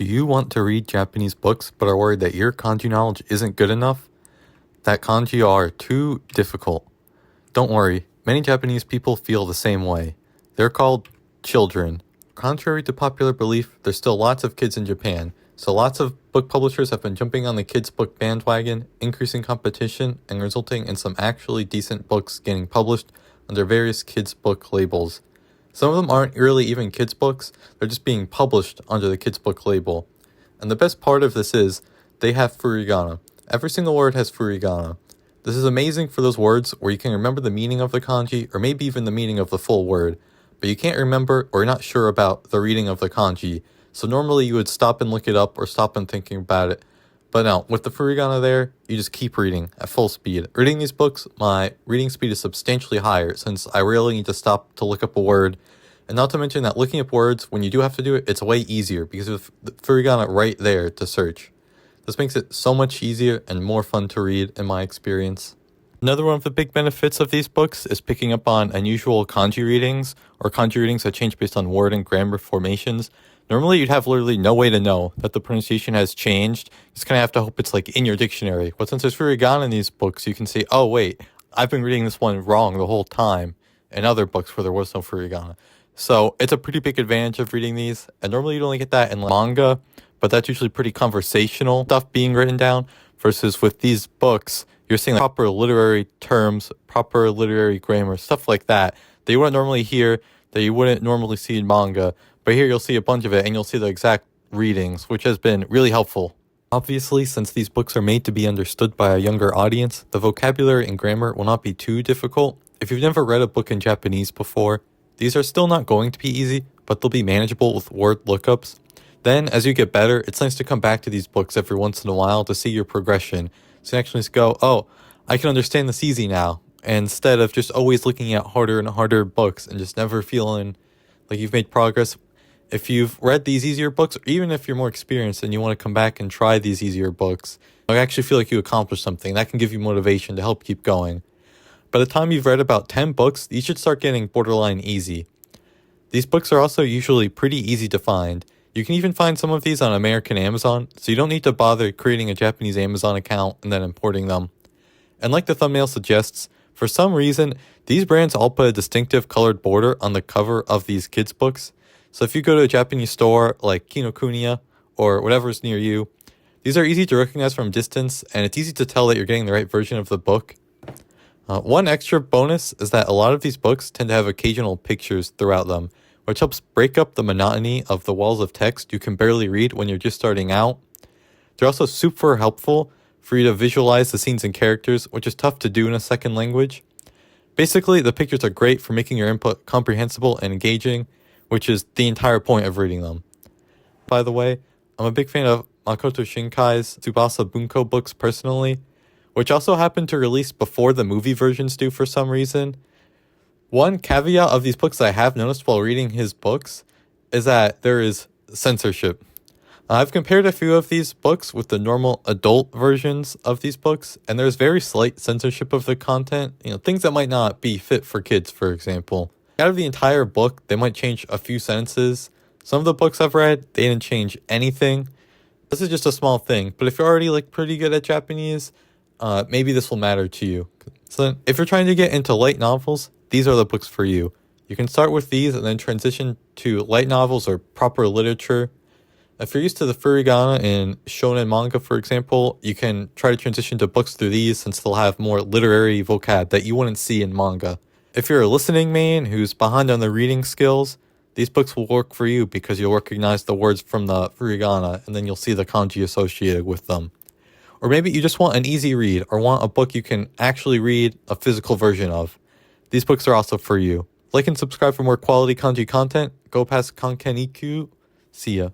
Do you want to read Japanese books but are worried that your kanji knowledge isn't good enough? That kanji are too difficult? Don't worry, many Japanese people feel the same way. They're called children. Contrary to popular belief, there's still lots of kids in Japan, so lots of book publishers have been jumping on the kids' book bandwagon, increasing competition, and resulting in some actually decent books getting published under various kids' book labels. Some of them aren't really even kids' books, they're just being published under the kids' book label. And the best part of this is, they have furigana. Every single word has furigana. This is amazing for those words where you can remember the meaning of the kanji, or maybe even the meaning of the full word, but you can't remember or you're not sure about the reading of the kanji, so normally you would stop and look it up or stop and thinking about it. But now, with the furigana there, you just keep reading at full speed. Reading these books, my reading speed is substantially higher since I rarely need to stop to look up a word. And not to mention that looking up words, when you do have to do it, it's way easier because of the furigana right there to search. This makes it so much easier and more fun to read in my experience. Another one of the big benefits of these books is picking up on unusual kanji readings, or kanji readings that change based on word and grammar formations. Normally, you'd have literally no way to know that the pronunciation has changed. You just kind of have to hope it's like in your dictionary. But since there's furigana in these books, you can say, oh wait, I've been reading this one wrong the whole time in other books where there was no furigana. So it's a pretty big advantage of reading these. And normally you'd only get that in manga, but that's usually pretty conversational stuff being written down. Versus with these books, you're seeing like proper literary terms, proper literary grammar, stuff like that you wouldn't normally hear, that you wouldn't normally see in manga. But here you'll see a bunch of it and you'll see the exact readings, which has been really helpful. Obviously, since these books are made to be understood by a younger audience, the vocabulary and grammar will not be too difficult. If you've never read a book in Japanese before, these are still not going to be easy, but they'll be manageable with word lookups. Then, as you get better, it's nice to come back to these books every once in a while to see your progression. So you actually just go, oh, I can understand this easy now. Instead of just always looking at harder and harder books and just never feeling like you've made progress. If you've read these easier books, or even if you're more experienced and you want to come back and try these easier books, I actually feel like you accomplished something. That can give you motivation to help keep going. By the time you've read about 10 books, you should start getting borderline easy. These books are also usually pretty easy to find. You can even find some of these on American Amazon, so you don't need to bother creating a Japanese Amazon account and then importing them. And like the thumbnail suggests, for some reason, these brands all put a distinctive colored border on the cover of these kids' books. So if you go to a Japanese store like Kinokuniya or whatever's near you, these are easy to recognize from distance, and it's easy to tell that you're getting the right version of the book. One extra bonus is that a lot of these books tend to have occasional pictures throughout them, which helps break up the monotony of the walls of text you can barely read when you're just starting out. They're also super helpful for you to visualize the scenes and characters, which is tough to do in a second language. Basically, the pictures are great for making your input comprehensible and engaging, which is the entire point of reading them. By the way, I'm a big fan of Makoto Shinkai's Tsubasa Bunko books personally, which also happened to release before the movie versions do for some reason. One caveat of these books I have noticed while reading his books is that there is censorship. I've compared a few of these books with the normal adult versions of these books, and there's very slight censorship of the content, things that might not be fit for kids, for example. Out of the entire book, they might change a few sentences. Some of the books I've read, they didn't change anything. This is just a small thing, but if you're already pretty good at Japanese, maybe this will matter to you. So if you're trying to get into light novels, these are the books for you. You can start with these and then transition to light novels or proper literature. If you're used to the furigana in shonen manga, for example, you can try to transition to books through these since they'll have more literary vocab that you wouldn't see in manga. If you're a listening main who's behind on the reading skills, these books will work for you because you'll recognize the words from the furigana and then you'll see the kanji associated with them. Or maybe you just want an easy read or want a book you can actually read a physical version of. These books are also for you. Like and subscribe for more quality kanji content. Go past Kankeniku. See ya.